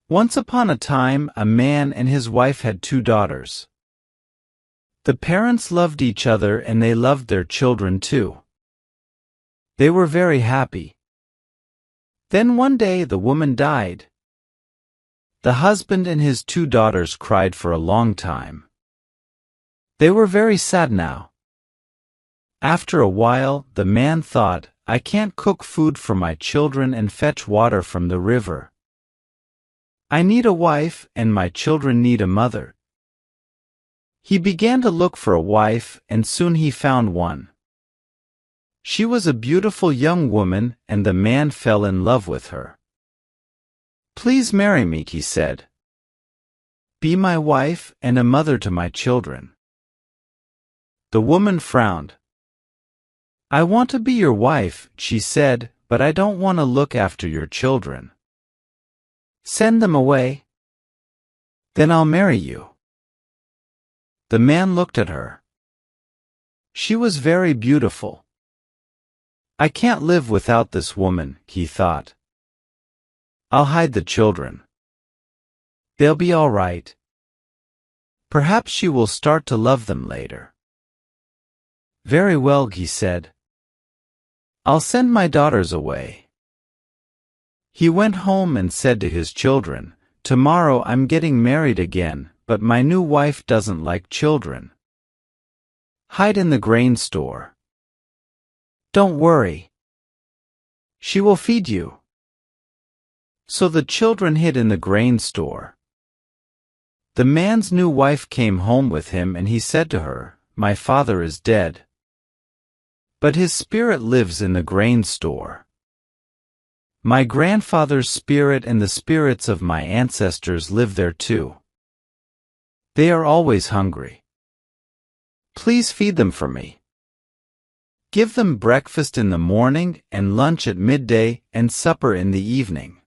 Once upon a time, a man and his wife had 2 daughters. The parents loved each other and they loved their children too. They were very happy. Then one day the woman died. The husband and his 2 daughters cried for a long time. They were very sad now. After a while, the man thought, I can't cook food for my children and fetch water from the river. I need a wife, and my children need a mother. He began to look for a wife, and soon he found one. She was a beautiful young woman, and the man fell in love with her. Please marry me, he said. Be my wife and a mother to my children. The woman frowned. I want to be your wife, she said, but I don't want to look after your children. Send them away. Then I'll marry you. The man looked at her. She was very beautiful. I can't live without this woman, he thought. I'll hide the children. They'll be all right. Perhaps she will start to love them later. Very well, he said. I'll send my daughters away. He went home and said to his children, Tomorrow I'm getting married again, but my new wife doesn't like children. Hide in the grain store. Don't worry. She will feed you. So the children hid in the grain store. The man's new wife came home with him and he said to her, My father is dead. But his spirit lives in the grain store. My grandfather's spirit and the spirits of my ancestors live there too. They are always hungry. Please feed them for me. Give them breakfast in the morning and lunch at midday and supper in the evening.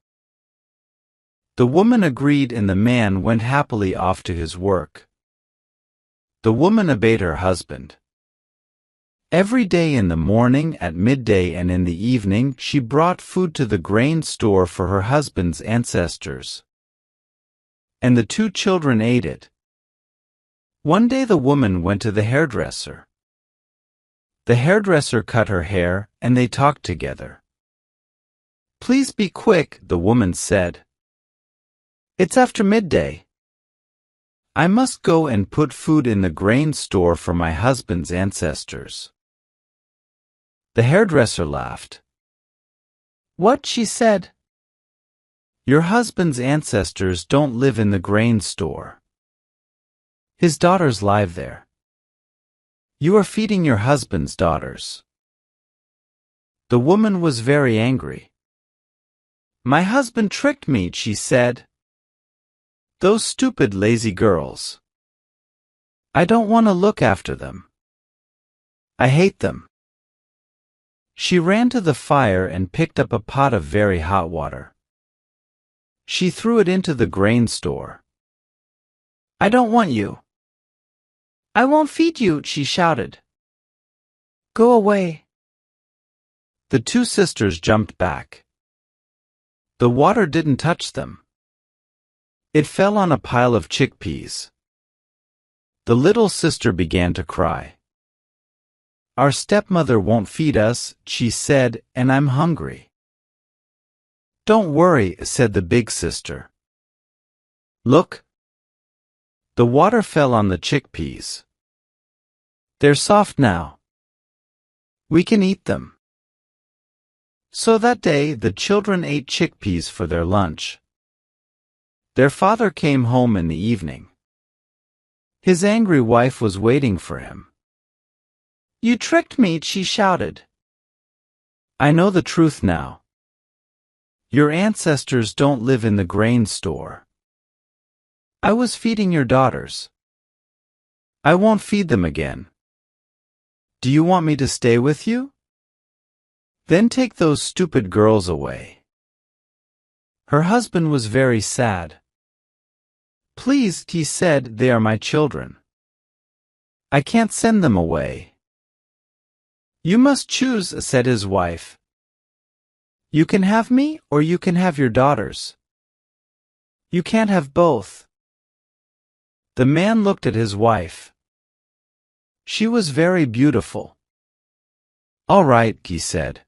The woman agreed and the man went happily off to his work. The woman obeyed her husband. Every day in the morning, at midday and in the evening, she brought food to the grain store for her husband's ancestors. And the 2 children ate it. One day the woman went to the hairdresser. The hairdresser cut her hair, and they talked together. Please be quick, the woman said. It's after midday. I must go and put food in the grain store for my husband's ancestors. The hairdresser laughed. What? She said. Your husband's ancestors don't live in the grain store. His daughters live there. You are feeding your husband's daughters. The woman was very angry. My husband tricked me, she said. Those stupid, lazy girls. I don't want to look after them. I hate them. She ran to the fire and picked up a pot of very hot water. She threw it into the grain store. I don't want you. I won't feed you, she shouted. Go away. The 2 sisters jumped back. The water didn't touch them. It fell on a pile of chickpeas. The little sister began to cry. Our stepmother won't feed us, she said, and I'm hungry. Don't worry, said the big sister. Look. The water fell on the chickpeas. They're soft now. We can eat them. So that day the children ate chickpeas for their lunch. Their father came home in the evening. His angry wife was waiting for him. You tricked me, she shouted. I know the truth now. Your ancestors don't live in the grain store. I was feeding your daughters. I won't feed them again. Do you want me to stay with you? Then take those stupid girls away. Her husband was very sad. Please, he said, they are my children. I can't send them away. You must choose, said his wife. You can have me, or you can have your daughters. You can't have both. The man looked at his wife. She was very beautiful. All right, he said.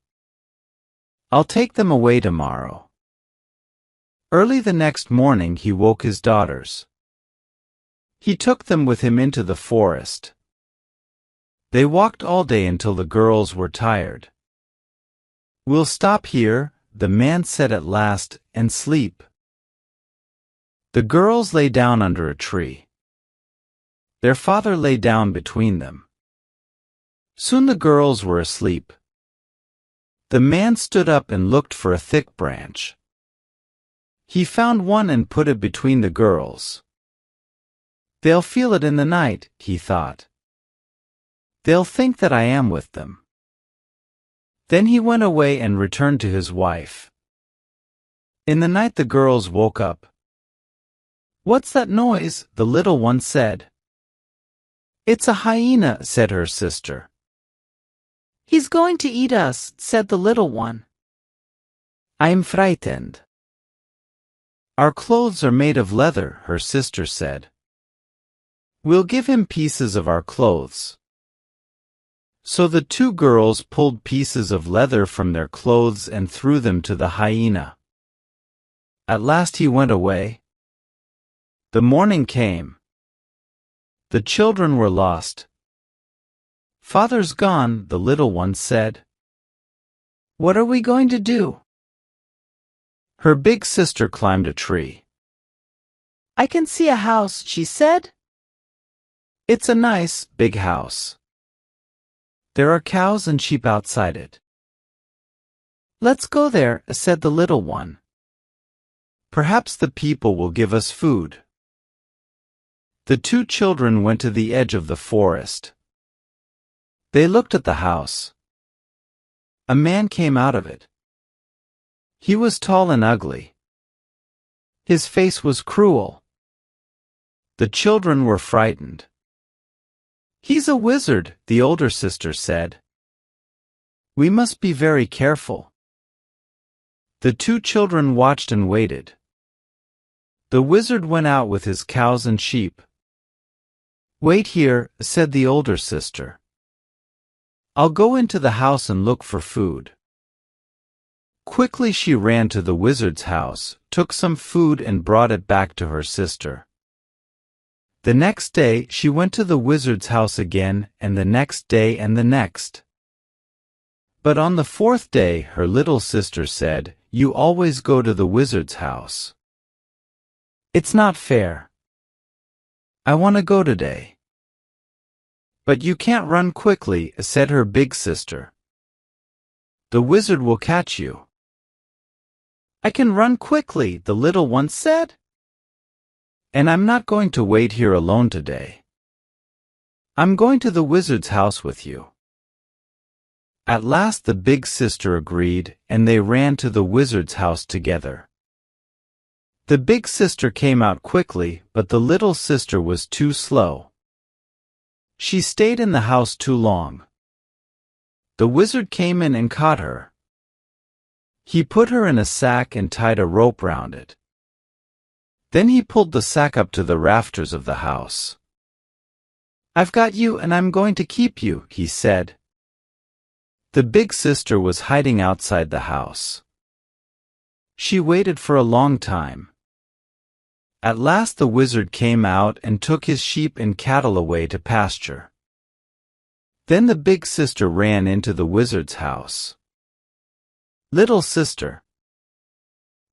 I'll take them away tomorrow. Early the next morning he woke his daughters. He took them with him into the forest. They walked all day until the girls were tired. We'll stop here, the man said at last, and sleep. The girls lay down under a tree. Their father lay down between them. Soon the girls were asleep. The man stood up and looked for a thick branch. He found one and put it between the girls. They'll feel it in the night, he thought. They'll think that I am with them. Then he went away and returned to his wife. In the night the girls woke up. What's that noise? The little one said. It's a hyena, said her sister. He's going to eat us, said the little one. I'm frightened. Our clothes are made of leather, her sister said. We'll give him pieces of our clothes. So the two girls pulled pieces of leather from their clothes and threw them to the hyena. At last he went away. The morning came. The children were lost. Father's gone, the little one said. What are we going to do? Her big sister climbed a tree. I can see a house, she said. It's a nice, big house. There are cows and sheep outside it. Let's go there, said the little one. Perhaps the people will give us food. The two children went to the edge of the forest. They looked at the house. A man came out of it. He was tall and ugly. His face was cruel. The children were frightened. He's a wizard, the older sister said. We must be very careful. The two children watched and waited. The wizard went out with his cows and sheep. Wait here, said the older sister. I'll go into the house and look for food. Quickly she ran to the wizard's house, took some food and brought it back to her sister. The next day she went to the wizard's house again, and the next day and the next. But on the fourth day her little sister said, You always go to the wizard's house. It's not fair. I want to go today. But you can't run quickly, said her big sister. The wizard will catch you. I can run quickly, the little one said. And I'm not going to wait here alone today. I'm going to the wizard's house with you. At last the big sister agreed, and they ran to the wizard's house together. The big sister came out quickly, but the little sister was too slow. She stayed in the house too long. The wizard came in and caught her. He put her in a sack and tied a rope round it. Then he pulled the sack up to the rafters of the house. I've got you and I'm going to keep you, he said. The big sister was hiding outside the house. She waited for a long time. At last the wizard came out and took his sheep and cattle away to pasture. Then the big sister ran into the wizard's house. Little sister.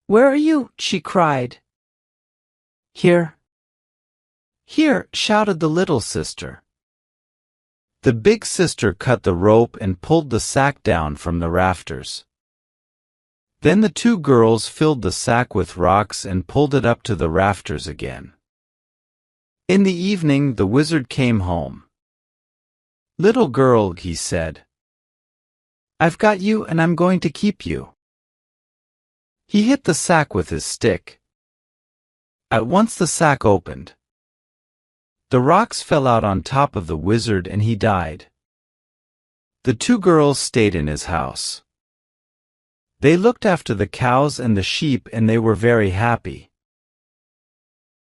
Where are you? She cried. Here. Here, shouted the little sister. The big sister cut the rope and pulled the sack down from the rafters. Then the two girls filled the sack with rocks and pulled it up to the rafters again. In the evening the wizard came home. Little girl, he said. I've got you and I'm going to keep you. He hit the sack with his stick. At once the sack opened. The rocks fell out on top of the wizard and he died. The two girls stayed in his house. They looked after the cows and the sheep and they were very happy.